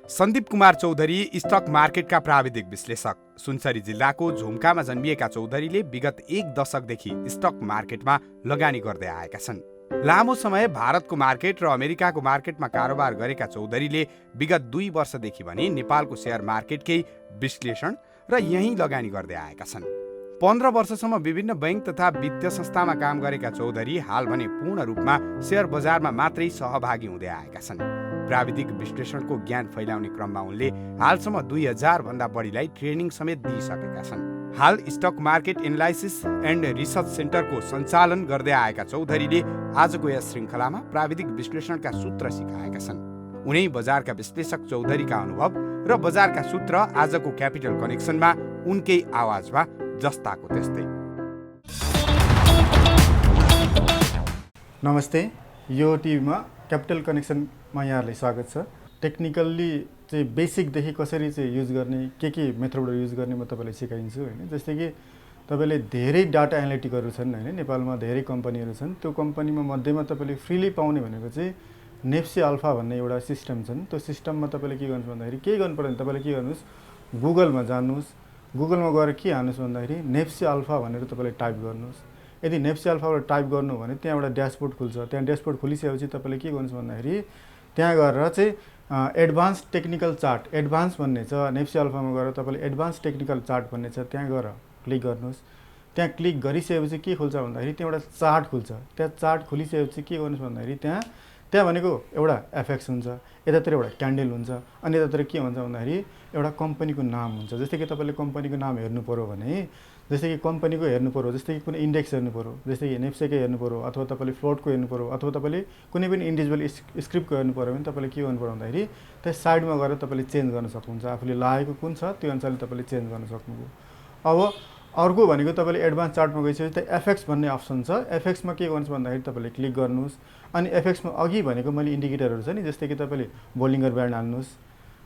Sandeep Kumar Chaudhary stock मार्केटका प्राविधिक विश्लेषक। सुनसरी जिल्लाको झुम्कामा जन्मिएका चौधरीले विगत 1 दशकदेखि स्टक मार्केटमा लगानी गर्दै आएका छन्। लामो समय भारतको मार्केट र अमेरिकाको मार्केटमा कारोबार गरेका चौधरीले विगत 2 वर्षदेखि भने नेपालको शेयर मार्केटकै विश्लेषण र यहीँ लगानी गर्दै आएका छन्। 15 वर्षसम्म विभिन्न बैंक तथा वित्तीय संस्थामा काम गरेका चौधरी हाल भने पूर्ण रूपमा शेयर बजारमा मात्रै सहभागी हुँदै आएका छन्। प्राविधिक विश्लेषणको ज्ञान फैलाउने क्रममा उनले हालसम्म 2000 भन्दा बढीलाई ट्रेनिङ समेत दिइसकेका छन्। हाल stock market analysis and research सेन्टरको सञ्चालन गर्दै आएका चौधरीले आजको यस श्रृङ्खलामा प्राविधिक विश्लेषणका सूत्र सिकाएका छन्। उनै बजारका विश्लेषक चौधरीका अनुभव र बजारका सूत्र आजको क्यापिटल कनेक्सनमा उनकै आवाजमा जस्ताको त्यस्तै। नमस्ते, यो टिभीमा क्यापिटल कनेक्सनमा यहाँहरूलाई स्वागत छ। टेक्निकल्ली चाहिँ बेसिकदेखि कसरी चाहिँ युज गर्ने, के मेथडबाट युज गर्ने म तपाईँलाई सिकाइदिन्छु होइन। जस्तै कि तपाईँले धेरै डाटा एनालिटिकहरू छन् होइन, नेपालमा धेरै कम्पनीहरू छन्। त्यो कम्पनीमा मध्येमा तपाईँले फ्रीली पाउने भनेको चाहिँ नेप्सी अल्फा भन्ने एउटा सिस्टम छन्। त्यो सिस्टममा तपाईँले के गर्नुहोस् भन्दाखेरि केही गर्नु पर्दैन, तपाईँले के गर्नुहोस् गुगलमा जानुहोस्, गुगलमा गएर के हाल्नुहोस् भन्दाखेरि नेप्सी अल्फा भनेर तपाईँले टाइप गर्नुहोस्। यदि नेप्सी अल्फाबाट टाइप गर्नु भने त्यहाँ एउटा ड्यासबोर्ड खुल्छ। त्यहाँ ड्यासबोर्ड खुलिसकेपछि तपाईँले के गर्नुहोस् भन्दाखेरि त्यहाँ गएर चाहिँ एडभान्स टेक्निकल चार्ट, एडभान्स भन्ने छ नेप्सी अल्फामा गएर तपाईँले एडभान्स टेक्निकल चार्ट भन्ने छ, त्यहाँ गएर क्लिक गर्नुहोस्। त्यहाँ क्लिक गरिसकेपछि के खुल्छ भन्दाखेरि त्यहाँ एउटा चार्ट खुल्छ। त्यहाँ चार्ट खुलिसकेपछि के गर्नुहोस् भन्दाखेरि त्यहाँ भनेको एउटा एफएक्स हुन्छ, यतातिर एउटा क्यान्डल हुन्छ, अनि यतातिर के हुन्छ भन्दाखेरि एउटा कम्पनीको नाम हुन्छ। जस्तै कि तपाईँले कम्पनीको नाम हेर्नु पऱ्यो भने, जस्तै कि कम्पनीको हेर्नु पऱ्यो, जस्तै कि कुनै इन्डेक्स हेर्नु पऱ्यो, जस्तै कि नेप्सेकै हेर्नु पऱ्यो, अथवा तपाईँले फ्लोटको हेर्नु पऱ्यो, अथवा तपाईँले कुनै पनि इन्डिभिजुअल स्क्रिप्टको हेर्नु पऱ्यो भने तपाईँले के गर्नु पऱ्यो भन्दाखेरि त्यहाँ साइडमा गएर तपाईँले चेन्ज गर्न सक्नुहुन्छ। आफूले लागेको कुन छ त्यो अनुसारले तपाईँले चेन्ज गर्न सक्नुभयो। अब अर्को भनेको तपाईँले एडभान्स चार्टमा गइसकेपछि त्यहाँ एफएक्स भन्ने अप्सन छ। एफएक्समा के गर्नुहोस् भन्दाखेरि तपाईँले क्लिक गर्नुहोस्। अनि एफएक्समा अघि भनेको मैले इन्डिकेटरहरू छ नि, जस्तै कि तपाईँले बोलिङ्गर ब्यान्ड हाल्नुहोस्।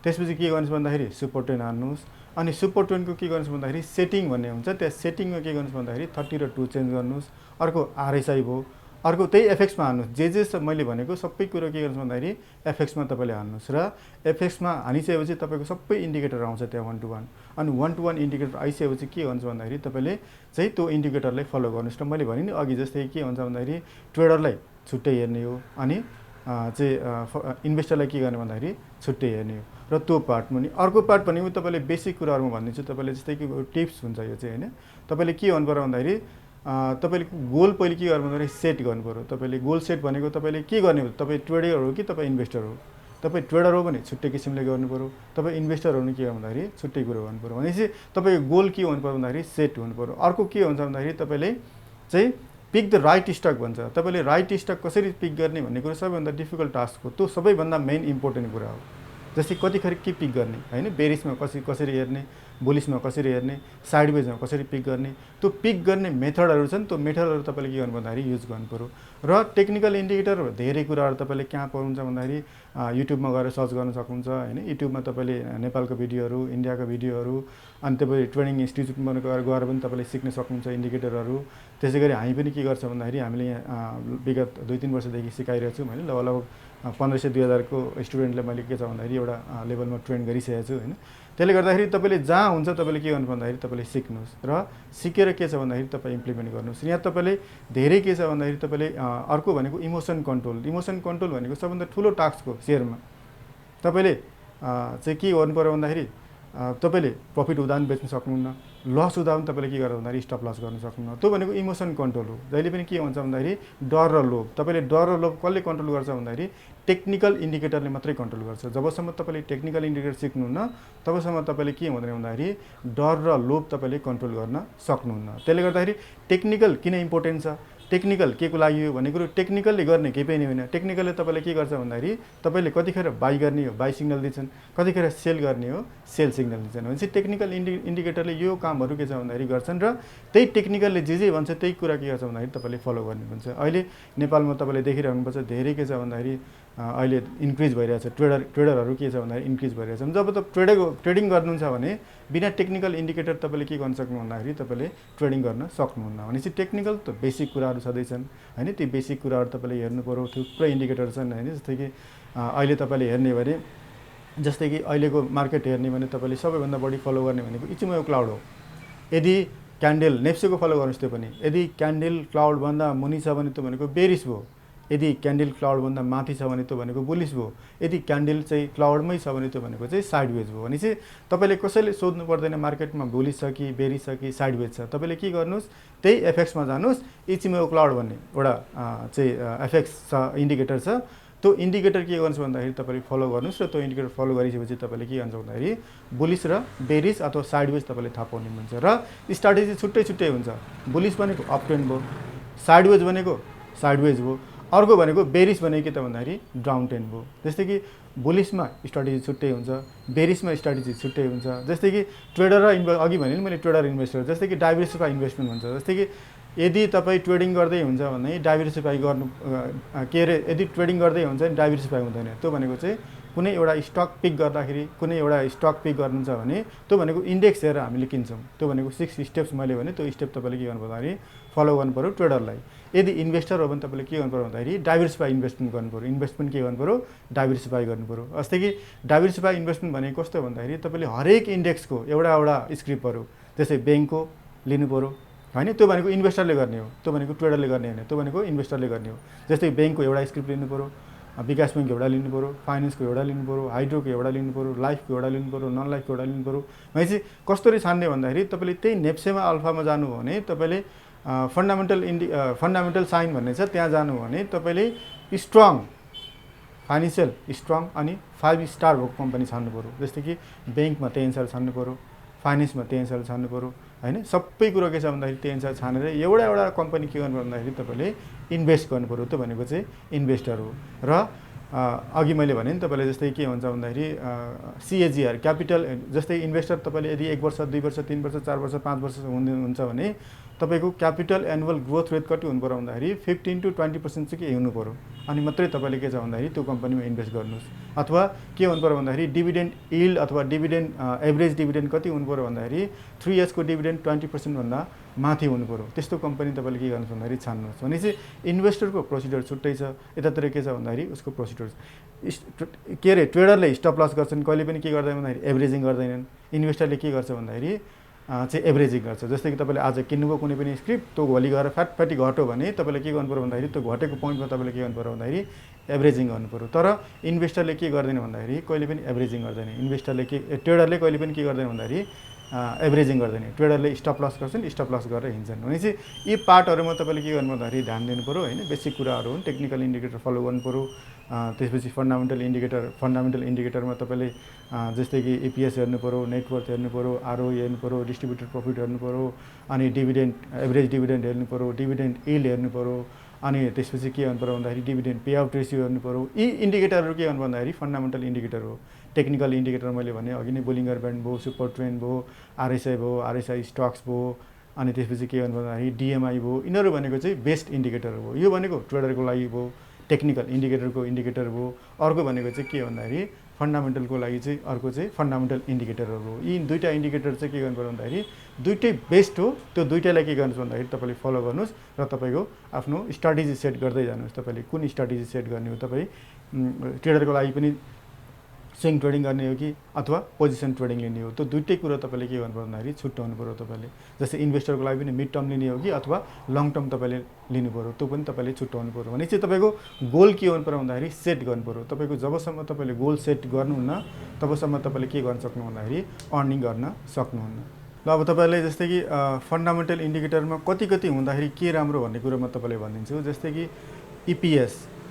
त्यसपछि के गर्नुहोस् भन्दाखेरि सुपर ट्रेन्ड हाल्नुहोस्। अनि सुपर ट्रेन्डको के गर्नुहोस् भन्दाखेरि सेटिङ भन्ने हुन्छ, त्यहाँ सेटिङमा के गर्नुहोस् भन्दाखेरि 30 र 2 चेन्ज गर्नुहोस्। अर्को आरएसआई भयो, अर्को त्यही एफएक्समा हाल्नुहोस्। जे मैले भनेको सबै कुरो के गर्नुहोस् भन्दाखेरि एफएक्समा तपाईँले हाल्नुहोस् र एफएक्समा हालिसकेपछि तपाईँको सबै इन्डिकेटर आउँछ त्यहाँ 1 to 1। अनि 1 to 1 इन्डिकेटर आइसकेपछि के हुन्छ भन्दाखेरि तपाईँले चाहिँ त्यो इन्डिकेटरलाई फलो गर्नुहोस्। र मैले भने नि अघि जस्तै के हुन्छ भन्दाखेरि ट्रेडरलाई छुट्टै हेर्ने हो, अनि चाहिँ इन्भेस्टरलाई के गर्ने भन्दाखेरि छुट्टै हेर्ने हो। र त्यो पार्ट पनि अर्को पार्ट भनेको तपाईँले बेसिक कुराहरूमा भनिदिन्छु। तपाईँले जस्तै कि टिप्स हुन्छ यो चाहिँ होइन। तपाईँले के गर्नु पऱ्यो भन्दाखेरि तपाईँले गोल पहिले के गर्नु भन्दाखेरि सेट गर्नु पऱ्यो। तपाईँले गोल सेट भनेको तपाईँले के गर्ने हो, तपाईँ ट्रेडर हो कि तपाईँ इन्भेस्टर हो। तपाईँ ट्रेडर हो भने छुट्टै किसिमले गर्नु पऱ्यो, तपाईँ इन्भेस्टर हो भने के गर्नु भन्दाखेरि छुट्टै कुरो गर्नु पऱ्यो। भनेपछि तपाईँको गोल के हुनु पऱ्यो भन्दाखेरि सेट हुनु पऱ्यो। अर्को के हुन्छ भन्दाखेरि तपाईँले चाहिँ पिक द राइट स्टक भन्छ। तपाईँले राइट स्टक कसरी पिक गर्ने भन्ने कुरो सबैभन्दा डिफिकल्ट टास्क हो। त्यो सबैभन्दा मेन इम्पोर्टेन्ट कुरा हो। जस्तै कतिखेर के पिक गर्ने होइन, बेरिसमा कसरी हेर्ने, बुलिसमा कसरी हेर्ने, साइडवेजमा कसरी पिक गर्ने, त्यो पिक गर्ने मेथडहरू छन्। त्यो मेथडहरू तपाईँले के गर्नु भन्दाखेरि युज गर्नु पऱ्यो। र टेक्निकल इन्डिकेटर धेरै कुराहरू तपाईँले कहाँ पाउनुहुन्छ भन्दाखेरि युट्युबमा गएर सर्च गर्न सक्नुहुन्छ होइन। युट्युबमा तपाईँले नेपालको भिडियोहरू, इन्डियाको भिडियोहरू, अनि तपाईँ ट्रेनिङ इन्स्टिट्युटमा गएर पनि तपाईँले सिक्न सक्नुहुन्छ इन्डिकेटरहरू। त्यसै गरी हामी पनि के गर्छ भन्दाखेरि हामीले यहाँ विगत 2-3 वर्षदेखि सिकाइरहेको छौँ होइन। लगभग 1500-2000 को स्टुडेन्टलाई मैले के छ भन्दाखेरि एउटा लेभलमा ट्रेन गरिसकेको छु होइन। त्यसले गर्दाखेरि तपाईँले जहाँ हुन्छ तपाईँले के गर्नु भन्दाखेरि तपाईँले सिक्नुहोस् र सिकेर के छ भन्दाखेरि तपाईँ इम्प्लिमेन्ट गर्नुहोस्। यहाँ तपाईँले धेरै के छ भन्दाखेरि तपाईँले अर्को भनेको इमोसन कन्ट्रोल। इमोसन कन्ट्रोल भनेको सबभन्दा ठुलो टास्क हो सेयरमा। तपाईँले चाहिँ के गर्नु पऱ्यो भन्दाखेरि तपाईँले प्रफिट हुँदा पनि बेच्न सक्नुहुन्न, लस हुँदा पनि तपाईँले के गर्नु भन्दाखेरि स्टप लस गर्न सक्नुहुन्न। त्यो भनेको इमोसन कन्ट्रोल हो। जहिले पनि के हुन्छ भन्दाखेरि डर र लोभ। तपाईँले डर र लोभ कसले कन्ट्रोल गर्छ भन्दाखेरि टेक्निकल इन्डिकेटरले मात्रै कन्ट्रोल गर्छ। जबसम्म तपाईँले टेक्निकल इन्डिकेटर सिक्नुहुन्न तबसम्म तपाईँले के हुँदैन भन्दाखेरि डर र लोभ तपाईँले कन्ट्रोल गर्न सक्नुहुन्न। त्यसले गर्दाखेरि टेक्निकल किन इम्पोर्टेन्ट छ, टेक्निकल के को लागि हो भन्ने कुरो टेक्निकलले गर्ने केही पनि होइन। टेक्निकलले तपाईँले के गर्छ भन्दाखेरि तपाईँले कतिखेर बाई गर्ने हो बाई सिग्नल दिन्छन्, कतिखेर सेल गर्ने हो सेल सिग्नल दिन्छन्। भनेपछि टेक्निकल इन्डिकेटरले यो कामहरू के छ भन्दाखेरि गर्छन् र त्यही टेक्निकलले जे भन्छ त्यही कुरा के गर्छ भन्दाखेरि तपाईँले फलो गर्ने हुन्छ। अहिले नेपालमा तपाईँले देखिरहनुपर्छ धेरै के छ भन्दाखेरि अहिले इन्क्रिज भइरहेछ। ट्रेडरहरू के छ भन्दाखेरि इन्क्रिज भइरहेछ। जब तपाईँ ट्रेडिङ गर्नुहुन्छ भने बिना टेक्निकल इन्डिकेटर तपाईँले के गर्न सक्नु भन्दाखेरि तपाईँले ट्रेडिङ गर्न सक्नुहुन्न। भनेपछि टेक्निकल त बेसिक कुराहरू छँदैछन् होइन। ती बेसिक कुराहरू तपाईँले हेर्नु पऱ्यो। थुप्रै इन्डिकेटर छन् होइन। जस्तै कि अहिले तपाईँले हेर्ने भने जस्तै कि अहिलेको मार्केट हेर्ने भने तपाईँले सबैभन्दा बढी फलो गर्ने भनेको इचिमयो क्लाउड हो। यदि क्यान्डल नेप्सेको फलो गर्नुहोस् त्यो पनि, यदि क्यान्डल क्लाउडभन्दा मुनि छ भने त्यो भनेको बेरिस भयो, यदि क्यान्डल क्लाउडभन्दा माथि छ भने त्यो भनेको बुलिस भयो, यदि क्यान्डल चाहिँ क्लाउडमै छ भने त्यो भनेको चाहिँ साइडवेज भयो। भने चाहिँ तपाईँले कसैले सोध्नु पर्दैन मार्केटमा बुलिस छ कि बेरिस छ कि साइडवेज छ। तपाईँले के गर्नुहोस्, त्यही एफएक्समा जानुहोस्, इचिमयो क्लाउड भन्ने एउटा चाहिँ एफएक्स छ, इन्डिकेटर छ। त्यो इन्डिकेटर के गर्नुहोस् भन्दाखेरि तपाईँले फलो गर्नुहोस् र त्यो इन्डिकेटर फलो गरिसकेपछि तपाईँले के गर्नुहुन्छ भन्दाखेरि बुलिस र बेरिस अथवा साइडवेज तपाईँले थाहा पाउने हुन्छ। र स्ट्राटेजी छुट्टै छुट्टै हुन्छ। बुलिस भनेको अप ट्रेन्ड भयो, साइडवेज भनेको साइडवेज भयो, अर्को भनेको बेरिस भनेको के त भन्दाखेरि डाउन ट्रेन्ड भयो। जस्तै कि बुलिसमा स्ट्राटेजी छुट्टै हुन्छ, बेरिसमा स्ट्राटेजी छुट्टै हुन्छ। जस्तै कि ट्रेडर र अघि भने नि मैले ट्रेडर इन्भेस्टर, जस्तै कि डाइभर्सिफाई इन्भेस्टमेन्ट हुन्छ। जस्तै कि यदि तपाईँ ट्रेडिङ गर्दै हुन्छ भने डाइभर्सिफाई गर्नु के अरे, यदि ट्रेडिङ गर्दै हुन्छ भने डाइभर्सिफाई हुँदैन। त्यो भनेको चाहिँ कुनै एउटा स्टक पिक गर्दाखेरि, कुनै एउटा स्टक पिक गर्नुहुन्छ भने त्यो भनेको इन्डेक्स हेरेर हामीले किन्छौँ। त्यो भनेको 6 स्टेप्स मैले भने त्यो स्टेप तपाईँले के गर्नु भन्दाखेरि फलो गर्नु पऱ्यो ट्रेडरलाई। यदि इन्भेस्टर हो भने तपाईँले के गर्नु पऱ्यो भन्दाखेरि डाइभर्सिफाई इन्भेस्टमेन्ट गर्नु पऱ्यो। इन्भेस्टमेन्ट के गर्नु पऱ्यो, डाइभर्सिफाई गर्नु पऱ्यो। जस्तै कि डाइभर्सिफाई इन्भेस्टमेन्ट भनेको कस्तो भन्दाखेरि तपाईँले हरेक इन्डेक्सको एउटा स्क्रिप्टहरू, जस्तै ब्याङ्कको लिनु पऱ्यो होइन, त्यो भनेको इन्भेस्टरले गर्ने हो, त्यो भनेको ट्रेडरले गर्ने होइन, त्यो भनेको इन्भेस्टरले गर्ने हो। जस्तै ब्याङ्कको एउटा स्क्रिप्ट लिनु पऱ्यो, विकास ब्याङ्कको एउटा लिनु पऱ्यो, फाइनेन्सको एउटा लिनु पऱ्यो, हाइड्रोको एउटा लिनु पऱ्यो, लाइफको एउटा लिनु पऱ्यो, नन लाइफको एउटा लिनु पऱ्यो। भनेपछि कसरी छान्ने भन्दाखेरि तपाईँले त्यही नेप्सेमा अल्फामा जानु हो भने तपाईँले फन्डामेन्टल साइन भन्ने छ, त्यहाँ जानु हो भने तपाईँले स्ट्रङ फाइनेन्सियल स्ट्रङ अनि 5 स्टार भएको कम्पनी छान्नु पऱ्यो। जस्तै कि ब्याङ्कमा त्यही अनुसार छान्नु पऱ्यो, फाइनेन्समा त्यही अनुसार छान्नु पऱ्यो होइन। सबै कुरो के छ भन्दाखेरि त्यही अनुसार छानेर एउटा कम्पनी के गर्नु भन्दाखेरि तपाईँले इन्भेस्ट गर्नु पऱ्यो। त्यो भनेको चाहिँ इन्भेस्टर हो। र अघि मैले भने नि तपाईँले जस्तै के हुन्छ भन्दाखेरि CAGR क्यापिटल, जस्तै इन्भेस्टर तपाईँले यदि 1 वर्ष 2 वर्ष 3 वर्ष 4 वर्ष 5 वर्ष हुन्छ भने तपाईँको क्यापिटल एनुअल ग्रोथ रेट कति हुनु पऱ्यो भन्दाखेरि 15 to 20% चाहिँ के हुनु पऱ्यो, अनि मात्रै तपाईँले के छ भन्दाखेरि त्यो कम्पनीमा इन्भेस्ट गर्नुहोस्। अथवा के हुनु पऱ्यो भन्दाखेरि डिभिडेन्ड यिल्ड अथवा डिभिडेन्ड एभरेज डिभिडेन्ड कति हुनु पऱ्यो भन्दाखेरि 3 yearsको डिभिडेन्ड 20% भन्दा माथि हुनु पऱ्यो। त्यस्तो कम्पनी तपाईँले के गर्नुहोस् भन्दाखेरि छान्नुहोस्। भनेपछि इन्भेस्टरको प्रोसिडर छुट्टै छ, यतातिर के छ भन्दाखेरि उसको प्रोसिडर के अरे, ट्रेडरले स्टप लस गर्छन्, कहिले पनि के गर्दैन भन्दाखेरि एभरेजिङ गर्दैनन्। इन्भेस्टरले के गर्छ भन्दाखेरि चाहिँ एभरेजिङ गर्छ। जस्तै कि तपाईँले आज किन्नुभयो कुनै पनि स्क्रिप्ट, त्यो भोलि गएर फ्याटी घट्यो भने तपाईँले के गर्नु पऱ्यो भन्दाखेरि त्यो घटेको पोइन्टमा तपाईँले के गर्नु पऱ्यो भन्दाखेरि एभरेजिङ गर्नु पऱ्यो। तर इन्भेस्टरले के गर्दैन भन्दाखेरि कहिले पनि एभरेजिङ गर्दैन। इन्भेस्टरले ट्रेडरले कहिले पनि के गर्दैन भन्दाखेरि एभरेजिङ गर्दैन। ट्रेडरले स्टप लस गर्छन्, स्टप लस गरेर हिँड्छन्। भनेपछि यी पार्टहरूमा तपाईँले के गर्नु भन्दाखेरि ध्यान दिनु पऱ्यो होइन। बेसिक कुराहरू हुन्, टेक्निकल इन्डिकेटर फलो गर्नु पऱ्यो। त्यसपछि फन्डामेन्टल इन्डिकेटरमा तपाईँले जस्तै कि EPS हेर्नु पऱ्यो, नेटवर्थ हेर्नु पऱ्यो, ROE हेर्नु पऱ्यो, डिस्ट्रिब्युटेड प्रफिट हेर्नु पऱ्यो, अनि डिभिडेन्ड एभरेज डिभिडेन्ड हेर्नु पऱ्यो, डिभिडेन्ड यिल्ड हेर्नु पऱ्यो, अनि त्यसपछि के गर्नु पऱ्यो भन्दाखेरि डिभिडेन्ड पे आउट रेसियो हेर्नु पऱ्यो। यी इन्डिकेटरहरू के गर्नु भन्दाखेरि फन्डामेन्टल इन्डिकेटर हो। टेक्निकल इन्डिकेटर मैले भने अघि नै बोलिङ्गर ब्यान्ड भयो, सुपर ट्रेन्ड भयो, RSI भयो, RSI स्टक्स भयो, अनि त्यसपछि के गर्नु भन्दाखेरि DMI भयो। यिनीहरू भनेको चाहिँ बेस्ट इन्डिकेटर हो। यो भनेको ट्रेडरको लागि भयो, टेक्निकल इन्डिकेटर भयो। अर्को भनेको चाहिँ के भन्दाखेरि फन्डामेन्टलको लागि चाहिँ अर्को चाहिँ फन्डामेन्टल इन्डिकेटरहरू हो। यी दुईवटा इन्डिकेटर चाहिँ के गर्नु पर्यो भन्दाखेरि दुइटै बेस्ट हो। त्यो दुइटैलाई के गर्नुहोस् भन्दाखेरि तपाईँले फलो गर्नुहोस् र तपाईँको आफ्नो स्ट्राटेजी सेट गर्दै जानुहोस्। तपाईँले कुन स्ट्राटेजी सेट गर्ने हो, तपाईँ ट्रेडरको लागि पनि स्विङ ट्रेडिङ गर्ने हो कि अथवा पोजिसन ट्रेडिङ लिने हो, त्यो दुइटै कुरो तपाईँले के गर्नु पर्यो भन्दाखेरि छुट्याउनु पऱ्यो। तपाईँले जस्तै इन्भेस्टरको लागि पनि मिड टर्म लिने हो कि अथवा लङ टर्म तपाईँले लिनु पऱ्यो, त्यो पनि तपाईँले छुट्याउनु पऱ्यो। भने चाहिँ तपाईँको गोल के गर्नु पऱ्यो भन्दाखेरि सेट गर्नु पऱ्यो। तपाईँको जबसम्म तपाईँले गोल सेट गर्नुहुन्न तबसम्म तपाईँले के गर्न सक्नु भन्दाखेरि अर्निङ गर्न सक्नुहुन्न। ल अब तपाईँले जस्तै कि फन्डामेन्टल इन्डिकेटरमा कति हुँदाखेरि के राम्रो भन्ने कुरो म तपाईँलाई भनिदिन्छु। जस्तै कि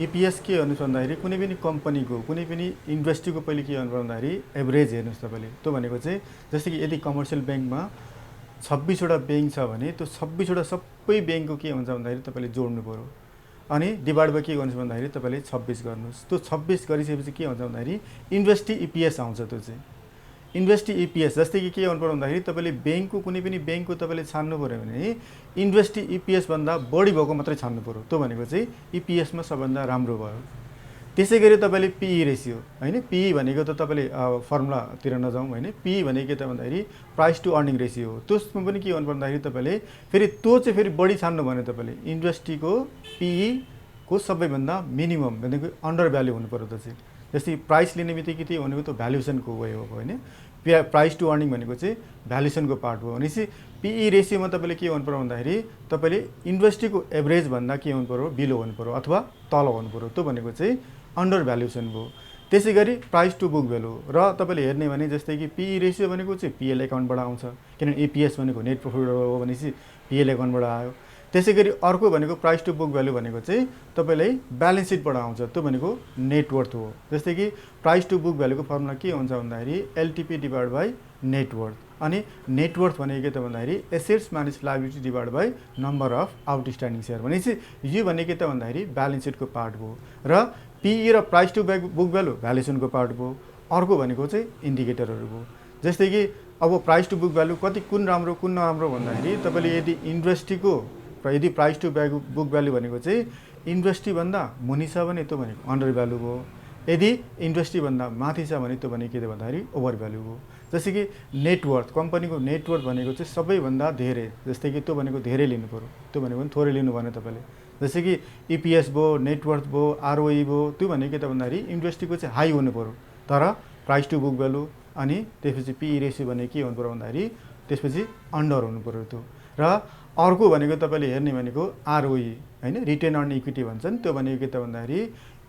EPS के हेर्नुहोस् भन्दाखेरि कुनै पनि कम्पनीको कुनै पनि इन्डस्ट्रीको पहिले के गर्नु भन्दाखेरि एभरेज हेर्नुहोस् तपाईँले। त्यो भनेको चाहिँ जस्तै कि यदि कमर्सियल ब्याङ्कमा 26वटा ब्याङ्क छ भने त्यो 26वटा सबै ब्याङ्कको के हुन्छ भन्दाखेरि तपाईँले जोड्नु पऱ्यो, अनि डिभाइड बाई के गर्नुहोस् भन्दाखेरि तपाईँले 26 गर्नुहोस्। त्यो 26 गरिसकेपछि के हुन्छ भन्दाखेरि इन्भेस्टी EPS आउँछ। त्यो चाहिँ इन्भेस्टी EPS जस्तै कि के गर्नु पर्यो भन्दाखेरि तपाईँले ब्याङ्कको कुनै पनि ब्याङ्कको तपाईँले छान्नु पऱ्यो भने इन्भेस्टी EPS भन्दा बढी भएको मात्रै छान्नु पऱ्यो। त्यो भनेको चाहिँ EPSमा सबभन्दा राम्रो भयो। त्यसै गरी तपाईँले PE रेसियो होइन, PE भनेको त तपाईँले फर्मुलातिर नजाउँ होइन। PE भनेको के त भन्दाखेरि प्राइस टु अर्निङ रेसियो हो। त्यसमा पनि के गर्नु भन्दाखेरि तपाईँले फेरि त्यो चाहिँ फेरि बढी छान्नु भने तपाईँले इन्डस्ट्रीको PE को सबैभन्दा मिनिमम भनेको अन्डर भ्याल्यु हुनु पऱ्यो। त्यो चाहिँ जस्तै प्राइस लिने बित्तिकै के भनेको त्यो भ्यालुएसनको वे हो होइन। प्राइस टु अर्निङ भनेको चाहिँ भ्यालुएसनको पार्ट हो। भनेपछि पिई रेसियोमा तपाईँले के हुनु पऱ्यो भन्दाखेरि तपाईँले इन्डस्ट्रीको एभरेजभन्दा के हुनु पऱ्यो, बिलो हुनु पऱ्यो अथवा तल हुनु पऱ्यो, त्यो भनेको चाहिँ अन्डर भ्यालुएसन भयो। त्यसै गरी प्राइस टु बुक भ्यालु र तपाईँले हेर्ने भने जस्तै कि पिई रेसियो भनेको चाहिँ पिएल एकाउन्टबाट आउँछ, किनभने एपिएस भनेको नेट प्रफिट हो भनेपछि पिएल एकाउन्टबाट आयो। त्यसै गरी अर्को भनेको प्राइस टु बुक भ्यालु भनेको चाहिँ तपाईँलाई ब्यालेन्स सिटबाट आउँछ, त्यो भनेको नेटवर्थ हो। जस्तै कि प्राइस टु बुक भ्यालुको फर्मुला के हुन्छ भन्दाखेरि एलटिपी डिभाइड बाई नेटवर्थ, अनि नेटवर्थ भनेको के त भन्दाखेरि assets minus liability divide by number of outstanding share. भनेपछि यो भनेको के त भन्दाखेरि ब्यालेन्स सिटको पार्ट भयो र पिई र प्राइस टु बुक भ्यालु भ्यालुएसनको पार्ट भयो। अर्को भनेको चाहिँ इन्डिकेटरहरू भयो। जस्तै कि अब प्राइस टु बुक भ्यालु कति कुन राम्रो कुन नराम्रो भन्दाखेरि तपाईँले यदि इन्डस्ट्रीको यदि प्राइस टु बुक भ्यालु भनेको चाहिँ इन्डस्ट्रीभन्दा मुनि छ भने त्यो भनेको अन्डर भ्यालु भयो, यदि इन्डस्ट्रीभन्दा माथि छ भने त्यो भनेको के त भन्दाखेरि ओभर भ्यालु भयो। जस्तै कि नेटवर्थ, कम्पनीको नेटवर्थ भनेको चाहिँ सबैभन्दा धेरै, जस्तै कि त्यो भनेको धेरै लिनु पऱ्यो, त्यो भनेको पनि थोरै लिनु भएन तपाईँले। जस्तै कि इपिएस भयो, नेटवर्थ भयो, आरओई भयो, त्यो भनेको के त भन्दाखेरि इन्डस्ट्रीको चाहिँ हाई हुनु पऱ्यो, तर प्राइस टु बुक भ्यालु अनि त्यसपछि पिई रेसियो भनेको के हुनु पऱ्यो भन्दाखेरि त्यसपछि अन्डर हुनु पऱ्यो त्यो। र अर्को भनेको तपाईँले हेर्ने भनेको आरओई होइन, रिटर्न अन इक्विटी भन्छन्, त्यो भनेको के त भन्दाखेरि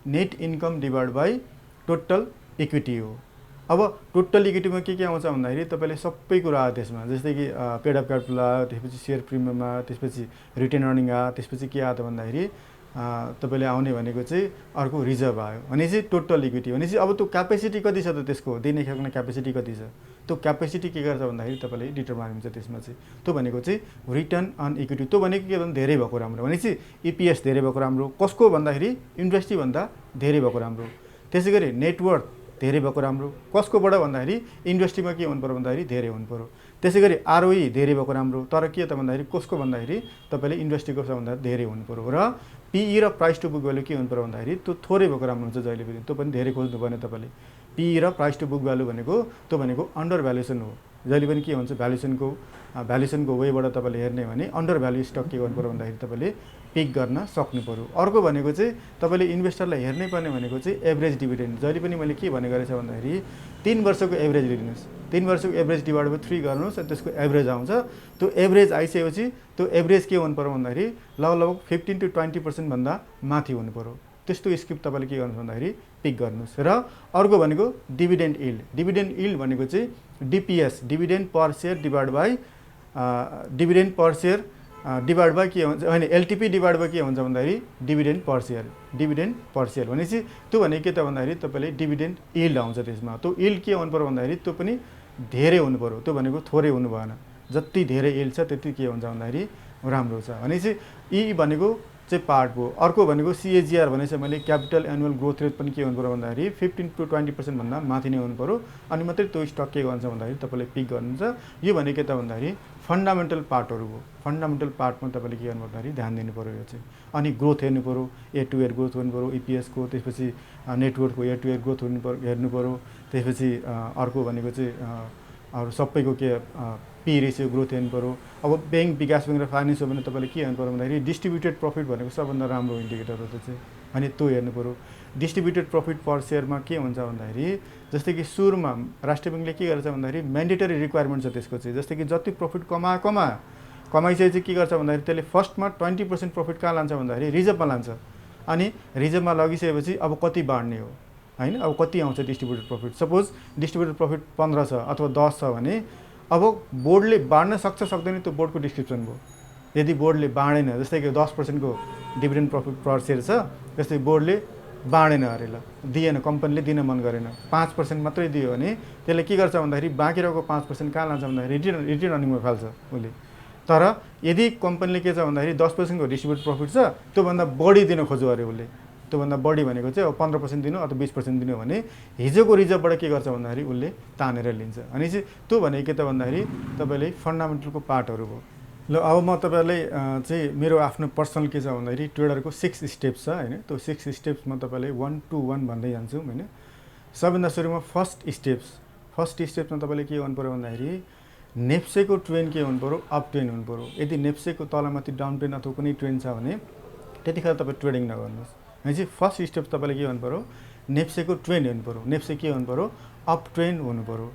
net income divide by total equity हो। अब टोटल इक्विटीमा के आउँछ भन्दाखेरि तपाईँले सबै कुरा आयो त्यसमा, जस्तै कि पेड अफ क्यापिटल आयो, त्यसपछि सेयर प्रिमियम आयो, त्यसपछि रिटर्न अर्निङ आयो, त्यसपछि के आयो त भन्दाखेरि तपाईँले आउने भनेको चाहिँ अर्को रिजर्भ आयो, भनेपछि टोटल इक्विटी। भनेपछि अब त्यो क्यापेसिटी कति छ त त्यसको, दिने खालको क्यापेसिटी कति छ, त्यो क्यापेसिटी के गर्छ भन्दाखेरि तपाईँले डिटरमाइन हुन्छ त्यसमा चाहिँ। त्यो भनेको चाहिँ रिटर्न अन इक्विटी, त्यो भनेको के भन्दा धेरै भएको राम्रो, भनेपछि इपिएस धेरै भएको राम्रो, कसको भन्दाखेरि इन्डस्ट्रीभन्दा धेरै भएको राम्रो। त्यसै गरी नेटवर्थ धेरै भएको राम्रो, कसकोबाट भन्दाखेरि इन्डस्ट्रीमा के हुनु पऱ्यो भन्दाखेरि धेरै हुनु पऱ्यो। त्यसै गरी आरओई धेरै भएको राम्रो, तर के त भन्दाखेरि कसको भन्दाखेरि तपाईँले इन्डस्ट्रीको सबभन्दा धेरै हुनु पऱ्यो। र पिई र प्राइस टु बुक भ्यालु के हुनु पऱ्यो भन्दाखेरि त्यो थोरै भएको राम्रो हुन्छ जहिले पनि, त्यो पनि धेरै खोज्नु भएन तपाईँले। पिई र प्राइस टु बुक भ्यालु भनेको त्यो भनेको अन्डर भ्यालुएसन हो, जहिले पनि के हुन्छ भ्यालुएसनको वेबाट तपाईँले हेर्ने भने अन्डर भ्यालु स्टक के गर्नु पऱ्यो भन्दाखेरि तपाईँले पिक गर्न सक्नु पऱ्यो। अर्को भनेको चाहिँ तपाईँले इन्भेस्टरलाई हेर्नै पर्ने भनेको चाहिँ एभरेज डिभिडेन्ड। जहिले पनि मैले के भने गरेको छ भन्दाखेरि 3 वर्षको एभरेज लिनुहोस्, 3 वर्षको एभरेज डिभाइड बाई 3 गर्नुहोस्, त्यसको एभरेज आउँछ। त्यो एभरेज आइसकेपछि त्यो एभरेज के हुनु पऱ्यो भन्दाखेरि लगभग 15 to 20% भन्दा माथि हुनु पऱ्यो। त्यस्तो स्किप तपाईँले के गर्नुहोस् भन्दाखेरि पिक गर्नुहोस्। र अर्को भनेको डिभिडेन्ड इल्ड। डिभिडेन्ड इल्ड भनेको चाहिँ DPS, dividend per share divide by dividend per share divide by के हुन्छ होइन एलटिपी डिभाइड बाई के हुन्छ भन्दाखेरि dividend per share, dividend per share. भनेपछि त्यो भनेको के त भन्दाखेरि तपाईँले डिभिडेन्ड इल्ड आउँछ त्यसमा। त्यो इल्ड के हुनु पऱ्यो भन्दाखेरि त्यो पनि धेरै हुनु पऱ्यो, त्यो भनेको थोरै हुनु भएन। जति धेरै इल्ड छ त्यति के हुन्छ भन्दाखेरि राम्रो छ। भनेपछि यी भनेको चाहिँ पार्ट भयो। अर्को भनेको सिएजिआर भनेपछि मैले क्यापिटल एनुअल ग्रोथ रेट पनि के हुनु पऱ्यो भन्दाखेरि 15 to 20% भन्दा माथि नै हुनु पऱ्यो, अनि मात्रै त्यो स्टक के गर्छ भन्दाखेरि तपाईँले पिक गर्नुहुन्छ। यो भनेको के त भन्दाखेरि फन्डामेन्टल पार्टहरू भयो। फन्डामेन्टल पार्टमा तपाईँले के गर्नु पर्दाखेरि ध्यान दिनु पऱ्यो यो चाहिँ। अनि ग्रोथ हेर्नु पऱ्यो, ए टु इयर ग्रोथ हेर्नु पऱ्यो, इपिएसको, त्यसपछि नेटवर्कको ए टु इयर ग्रोथ हेर्नु पऱ्यो। त्यसपछि अर्को भनेको चाहिँ अरू सबैको के पी रेसियो ग्रोथ हेर्नु पऱ्यो। अब ब्याङ्क, विकास ब्याङ्क र फाइनेन्स हो भने तपाईँले के हेर्नु पऱ्यो भन्दाखेरि डिस्ट्रिब्युटेड प्रफिट भनेको सबभन्दा राम्रो इन्डिकेटर हो त्यो चाहिँ, अनि त्यो हेर्नु पऱ्यो। डिस्ट्रिब्युटेड प्रफिट पर सेयरमा के हुन्छ भन्दाखेरि जस्तै कि सुरुमा राष्ट्रिय ब्याङ्कले के गर्छ भन्दाखेरि म्यान्डेटरी रिक्वायरमेन्ट छ त्यसको चाहिँ, जस्तै कि जति प्रफिट कमाइसकेपछि के गर्छ भन्दाखेरि त्यसले फर्स्टमा 20% प्रफिट कहाँ लान्छ भन्दाखेरि रिजर्भमा लान्छ, अनि रिजर्भमा लगिसकेपछि अब कति बाँड्ने हो होइन, अब कति आउँछ distributed profit. Suppose distributed profit 15 छ अथवा 10 छ भने अब बोर्डले बाँड्न सक्छ सक्दैन त्यो बोर्डको डिस्क्रिप्सन भयो। यदि बोर्डले बाँडेन, जस्तै कि 10% को डिभिडेन्ड प्रफिट पर सेयर छ, जस्तै बोर्डले बाँडेन अरे ल दिएन, कम्पनीले दिन मन गरेन, 5% मात्रै दियो भने त्यसले के गर्छ भन्दाखेरि बाँकी रहेको 5% कहाँ लान्छ भन्दाखेरि रिटर्न अर्निङमा फाल्छ उसले। तर यदि कम्पनीले के छ भन्दाखेरि 10% को डिस्ट्रिब्युटेड प्रफिट छ, त्योभन्दा बढी दिन खोज्यो अरे उसले, त्योभन्दा बढी भनेको चाहिँ अब 15% दिनु अथवा 20% दिनु भने हिजोको रिजर्भबाट के गर्छ भन्दाखेरि उसले तानेर लिन्छ। अनि चाहिँ त्यो भनेको के त भन्दाखेरि तपाईँले फन्डामेन्टलको पार्टहरू भयो। ल अब म तपाईँलाई चाहिँ मेरो आफ्नो पर्सनल के छ भन्दाखेरि ट्रेडरको 6 स्टेप्स छ होइन, त्यो 6 स्टेप्स म तपाईँलाई 1 to 1 भन्दै जान्छु होइन। सबभन्दा सुरुमा फर्स्ट स्टेप्समा तपाईँले के गर्नु पऱ्यो भन्दाखेरि नेप्सेको ट्रेन के हुनु पऱ्यो, अप ट्रेन हुनु पऱ्यो। यदि नेप्सेको तलमाथि डाउन ट्रेन अथवा कुनै ट्रेन छ भने त्यतिखेर तपाईँ ट्रेडिङ नगर्नुहोस्। भनेपछि फर्स्ट स्टेप तपाईँले के गर्नु पऱ्यो, नेप्सेको ट्रेन्ड हेर्नु पऱ्यो। नेप्से के हुनु पऱ्यो, अप ट्रेन्ड हुनु पऱ्यो।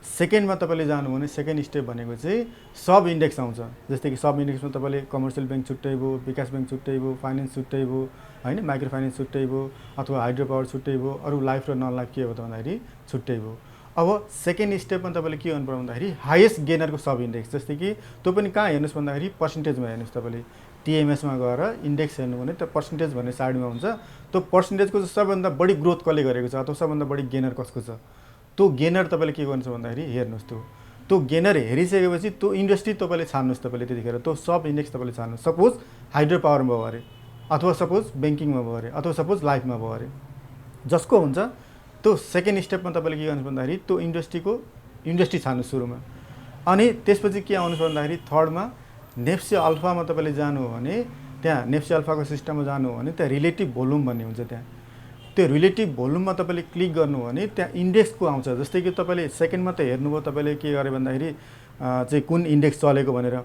सेकेन्डमा तपाईँले जानु भने सेकेन्ड स्टेप भनेको चाहिँ सब इन्डेक्स आउँछ। जस्तै कि सब इन्डेक्समा तपाईँले कमर्सियल ब्याङ्क छुट्टै भयो, विकास ब्याङ्क छुट्टै भयो, फाइनेन्स छुट्टै भयो, होइन, माइक्रो फाइनेन्स छुट्टै भयो, अथवा हाइड्रो पावर छुट्टै भयो, अरू लाइफ र नन लाइफ के हो त भन्दाखेरि छुट्टै भयो। अब सेकेन्ड स्टेपमा तपाईँले के गर्नु पर्यो भन्दाखेरि हाइएस्ट गेनरको सब इन्डेक्स, जस्तै कि त्यो पनि कहाँ हेर्नुहोस् भन्दाखेरि पर्सेन्टेजमा हेर्नुहोस्। तपाईँले टिएमएसमा गएर इन्डेक्स हेर्नु भने त्यो पर्सेन्टेज भन्ने साइडमा हुन्छ। त्यो पर्सेन्टेजको चाहिँ सबभन्दा बढी ग्रोथ कसले गरेको छ अथवा सबभन्दा बढी गेनर कसको छ, त्यो गेनर तपाईँले के गर्नुहुन्छ भन्दाखेरि हेर्नुहोस्। त्यो गेनर हेरिसकेपछि त्यो इन्डस्ट्री तपाईँले छान्नुहोस्। तपाईँले त्यतिखेर त्यो सब इन्डेक्स तपाईँले छान्नुहोस्। सपोज हाइड्रो पावरमा भयो अरे, अथवा सपोज ब्याङ्किङमा भयो अरे, अथवा सपोज लाइफमा भयो अरे, जसको हुन्छ त्यो सेकेन्ड स्टेपमा तपाईँले के गर्नुहोस् भन्दाखेरि त्यो इन्डस्ट्री छान्नुहोस् सुरुमा। अनि त्यसपछि के आउनुहोस् भन्दाखेरि थर्डमा नेप्से अल्फामा तपाईँले जानु हो भने त्यहाँ नेप्से अल्फाको सिस्टममा जानु हो भने त्यहाँ रिलेटिभ भोल्युम भन्ने हुन्छ। त्यहाँ त्यो रिलेटिभ भोल्युममा तपाईँले क्लिक गर्नु हो भने त्यहाँ इन्डेक्सको आउँछ। जस्तै कि तपाईँले सेकेन्डमा त हेर्नुभयो तपाईँले के गरे भन्दाखेरि चाहिँ कुन इन्डेक्स चलेको भनेर।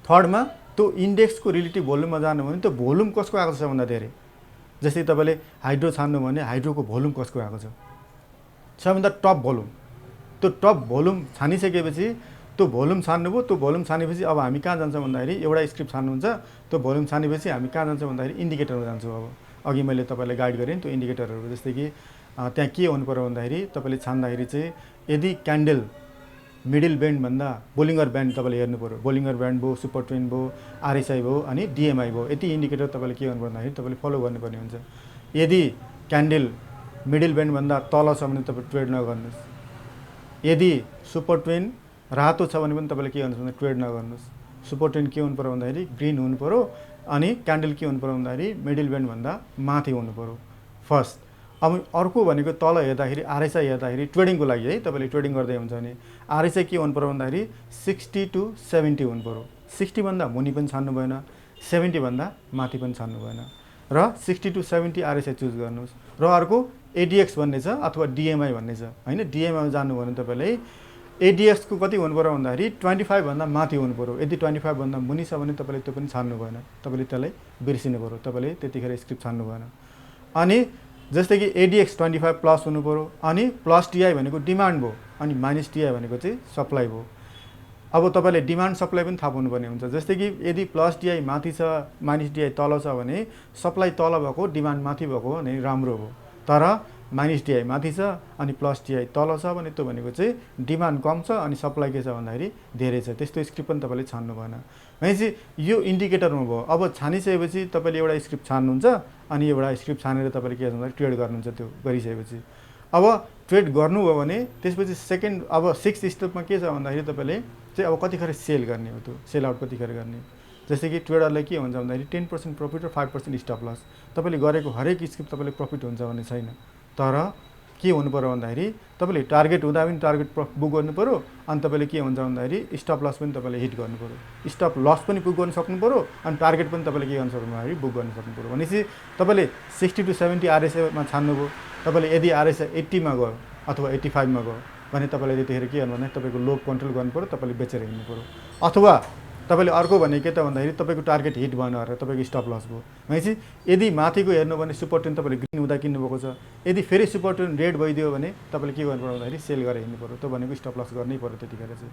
थर्डमा त्यो इन्डेक्सको रिलेटिभ भोल्युममा जानु हो भने त्यो भोल्युम कसको आएको छ सबभन्दा धेरै। जस्तै तपाईँले हाइड्रो छान्नु भने हाइड्रोको भोल्युम कसको आएको छ सबभन्दा टप भोल्युम। त्यो टप भोल्युम छानिसकेपछि त्यो भोल्युम छान्नुभयो। त्यो भोल्युम छानेपछि अब हामी कहाँ जान्छौँ भन्दाखेरि एउटा स्क्रिप्ट छान्नुहुन्छ। त्यो भोल्युम छानेपछि हामी कहाँ जान्छौँ भन्दाखेरि इन्डिकेटरमा जान्छौँ। अब अघि मैले तपाईँलाई गाइड गरेँ त्यो इन्डिकेटरहरू। जस्तै कि त्यहाँ के हुनु पऱ्यो भन्दाखेरि तपाईँले छान्दाखेरि चाहिँ यदि क्यान्डल मिडल ब्यान्डभन्दा बोलिङ्गर ब्यान्ड तपाईँले हेर्नु पऱ्यो। बोलिङ्गर ब्यान्ड भयो, सुपर ट्रेन्ड भयो, आरएसआई भयो, अनि डिएमआई भयो। यति इन्डिकेटर तपाईँले के गर्नु भन्दाखेरि तपाईँले फलो गर्नुपर्ने हुन्छ। यदि क्यान्डल मिडल ब्यान्डभन्दा तल छ भने तपाईँ ट्रेड नगर्नुहोस्। यदि सुपर ट्रेन्ड रातो छ भने पनि तपाईँले के गर्नुहोस् भन्दा ट्रेड नगर्नुहोस्। सुपर ट्रेन्ड के हुनु पऱ्यो भन्दाखेरि ग्रिन हुनु पऱ्यो। अनि क्यान्डल के हुनु पऱ्यो भन्दाखेरि मिडल ब्यान्डभन्दा माथि हुनु पऱ्यो फर्स्ट। अब अर्को भनेको तल हेर्दाखेरि आरएसआई हेर्दाखेरि ट्रेडिङको लागि है, तपाईँले ट्रेडिङ गर्दै हुन्छ भने आरएसआई के हुनु पऱ्यो भन्दाखेरि 60 to 70 हुनु पऱ्यो। 60भन्दा मुनि पनि छान्नु भएन, 70भन्दा माथि पनि छान्नु भएन, र 60 to 70 आरएसआई चुज गर्नुहोस्। र अर्को एडिएक्स भन्ने छ अथवा डिएमआई भन्ने छ, होइन। डिएमआईमा जानु भने तपाईँले एडिएक्सको कति हुनु पऱ्यो भन्दाखेरि 25भन्दा माथि हुनु पऱ्यो। यदि 25भन्दा मुनि छ भने तपाईँले त्यो पनि छान्नु भएन, तपाईँले त्यसलाई बिर्सिनु पऱ्यो, तपाईँले त्यतिखेर स्क्रिप्ट छान्नु भएन। अनि जस्तै कि एडिएक्स 25 प्लस हुनु पऱ्यो। अनि प्लस टिआई भनेको डिमान्ड भयो, अनि माइनस टिआई भनेको चाहिँ सप्लाई भयो। अब तपाईँले डिमान्ड सप्लाई पनि थाहा पाउनुपर्ने हुन्छ। जस्तै कि यदि प्लस टिआई माथि छ माइनस टिआई तल छ भने सप्लाई तल भएको डिमान्ड माथि भएको भने राम्रो हो। तर माइनस टिआई माथि छ अनि प्लस टिआई तल छ भने त्यो भनेको चाहिँ डिमान्ड कम छ अनि सप्लाई के छ भन्दाखेरि धेरै छ। त्यस्तो स्क्रिप्ट पनि तपाईँले छान्नु भएन। भनेपछि यो इन्डिकेटरमा भयो। अब छानिसकेपछि तपाईँले एउटा स्क्रिप्ट छान्नुहुन्छ अनि एउटा स्क्रिप्ट छानेर तपाईँले के भन्दा ट्रेड गर्नुहुन्छ। त्यो गरिसकेपछि अब ट्रेड गर्नुभयो भने त्यसपछि सेकेन्ड अब 6th स्टेपमा के छ भन्दाखेरि तपाईँले चाहिँ अब कतिखेर सेल गर्ने हो, त्यो सेल आउट कतिखेर गर्ने। जस्तै कि ट्रेडरलाई के हुन्छ भन्दाखेरि 10% प्रफिट र 5% स्टप लस। तपाईँले गरेको हरेक स्क्रिप्ट तपाईँले प्रफिट हुन्छ भन्ने छैन। तर के हुनु पऱ्यो भन्दाखेरि तपाईँले टार्गेट हुँदा पनि टार्गेट बुक गर्नु पऱ्यो। अनि तपाईँले के हुन्छ भन्दाखेरि स्टप लस पनि तपाईँले हिट गर्नु पऱ्यो, स्टप लस पनि बुक गर्न सक्नु पऱ्यो, अनि टार्गेट पनि तपाईँले के गर्नु सक्नु भन्दाखेरि बुक गर्न सक्नु पऱ्यो। भनेपछि तपाईँले 60 to 70 आरएसआईमा छान्नुभयो। तपाईँले यदि आरएसआई 80मा गयो अथवा 85मा गयो भने तपाईँले त्यतिखेर के गर्नु भने तपाईँको लो कन्ट्रोल गर्नु पऱ्यो, तपाईँले बेचेर हिँड्नु पऱ्यो। अथवा तपाईँले अर्को भने के त भन्दाखेरि तपाईँको टार्गेट हिट भएन अरे तपाईँको स्टप लस भयो। भनेपछि यदि माथिको हेर्नु भने सुपर ट्रेन्ड तपाईँले ग्रिन हुँदा किन्नुभएको छ, यदि फेरि सुपर ट्रेन्ड रेड भइदियो भने तपाईँले के गर्नु पर्यो भन्दाखेरि सेल गरेर हिँड्नु पऱ्यो। त्यो भनेको स्टप लस गर्नै पऱ्यो त्यतिखेर चाहिँ।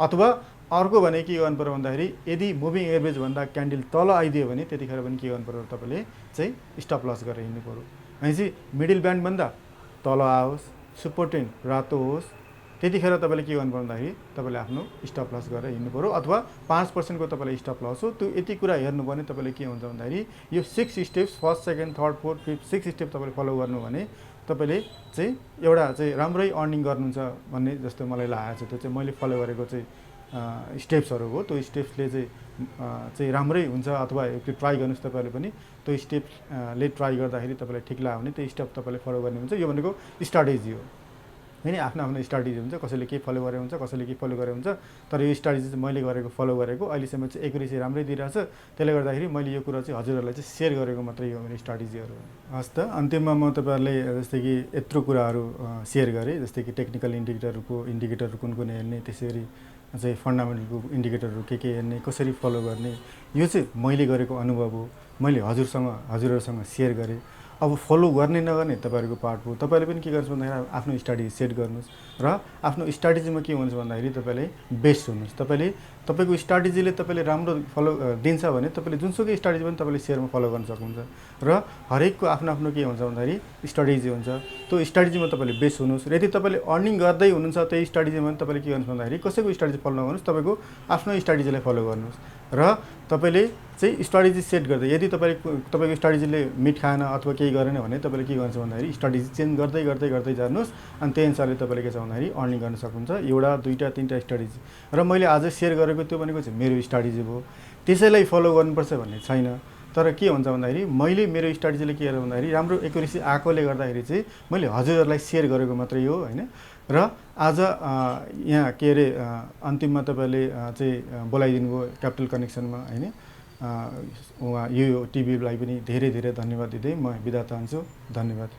अथवा अर्को भने के गर्नु पऱ्यो भन्दाखेरि यदि मुभिङ एभरेजभन्दा क्यान्डल तल आइदियो भने त्यतिखेर पनि के गर्नु पऱ्यो तपाईँले चाहिँ स्टप लस गरेर हिँड्नु पऱ्यो। भनेपछि मिडल ब्यान्डभन्दा तल आओस्, सुपर ट्रेन्ड रातो होस्, त्यतिखेर तपाईँले के गर्नु पर्यो भन्दाखेरि तपाईँले आफ्नो स्टप लस गरेर हिँड्नु पऱ्यो। अथवा 5% को तपाईँले स्टप लस हो। त्यो यति कुरा हेर्नुपर्ने तपाईँले के हुन्छ भन्दाखेरि यो 6 steps first second third fourth fifth 6 step तपाईँले फलो गर्नु भने तपाईँले चाहिँ एउटा चाहिँ राम्रै अर्निङ गर्नुहुन्छ भन्ने जस्तो मलाई लागेको छ। त्यो चाहिँ मैले फलो गरेको चाहिँ स्टेप्सहरू हो। त्यो स्टेप्सले चाहिँ राम्रै हुन्छ। अथवा त्यो ट्राई गर्नुहोस् तपाईँले पनि। त्यो स्टेप्सले ट्राई गर्दाखेरि तपाईँलाई ठिक लाग्यो भने त्यो स्टेप तपाईँले फलो गर्ने हुन्छ। यो भनेको स्ट्राटेजी हो, होइन। आफ्नो आफ्नो स्ट्राटेजी हुन्छ, कसैले के फलो गरेको हुन्छ, कसैले के फलो गरेको हुन्छ। तर यो स्ट्राटेजी चाहिँ मैले गरेको फलो गरेको अहिलेसम्म चाहिँ एकुरेसी राम्रै दिइरहेछ। त्यसले गर्दाखेरि मैले यो कुरा चाहिँ हजुरहरूलाई चाहिँ सेयर गरेको मात्रै हो मेरो स्ट्राटेजीहरू। हस् त, अन्तिममा म तपाईँहरूले जस्तै कि यत्रो कुराहरू सेयर गरेँ। जस्तै कि टेक्निकल इन्डिकेटरहरू कुन कुन हेर्ने, त्यसरी चाहिँ फन्डामेन्टलको इन्डिकेटरहरू के हेर्ने, कसरी फलो गर्ने, यो चाहिँ मैले गरेको अनुभव हो। मैले हजुरहरूसँग सेयर गरेँ। अब फलो गर्ने नगर्ने तपाईँहरूको पार्ट हो। तपाईँले पनि के गर्छ भन्दाखेरि आफ्नो स्ट्राटेजी सेट गर्नुहोस् र आफ्नो स्ट्राटेजीमा के हुन्छ भन्दाखेरि तपाईँले बेस्ट हुनुहोस्। तपाईँको स्ट्राटेजीले तपाईँले राम्रो फलो दिन्छ भने तपाईँले जुनसुकै स्ट्राटेजी पनि तपाईँले सेयरमा फलो गर्न सक्नुहुन्छ र हरेकको आफ्नो आफ्नो के हुन्छ भन्दाखेरि स्ट्राटेजी हुन्छ। त्यो स्ट्राटेजीमा तपाईँले बेस्ट हुनुहोस् र यदि तपाईँले अर्निङ गर्दै हुनुहुन्छ त्यही स्ट्राटेजीमा पनि तपाईँले के गर्नुहोस् भन्दाखेरि कसैको स्ट्राटेजी फलो नगर्नुहोस्, तपाईँको आफ्नो स्ट्राटेजीलाई फलो गर्नुहोस् र तपाईँले चाहिँ स्ट्राटेजी सेट गर्दै यदि तपाईँको स्ट्राटेजीले मिट खाएन अथवा केही गरेन भने तपाईँले के गर्नुहुन्छ भन्दाखेरि स्ट्राटेजी चेन्ज गर्दै गर्दै गर्दै जानुहोस् अनि त्यही अनुसारले तपाईँले के छ भन्दाखेरि अर्निङ गर्न सक्नुहुन्छ। एउटा दुईवटा तिनवटा स्ट्राटेजी र मैले आज सेयर गरेको त्यो भनेको चाहिँ मेरो स्ट्राटेजी भयो, त्यसैलाई फलो गर्नुपर्छ भन्ने छैन। तर के हुन्छ भन्दाखेरि मैले मेरो स्ट्राटेजीले के गरेँ भन्दाखेरि राम्रो एक्युरेसी आएकोले गर्दाखेरि चाहिँ मैले हजुरहरूलाई सेयर गरेको मात्रै हो होइन। र आज यहाँ के अरे अन्तिममा तपाईँले चाहिँ बोलाइदिनु भयो क्यापिटल कनेक्सनमा होइन। उहाँ यो टिभीलाई पनि धेरै धेरै धन्यवाद दिँदै म बिदा चाहन्छु। धन्यवाद।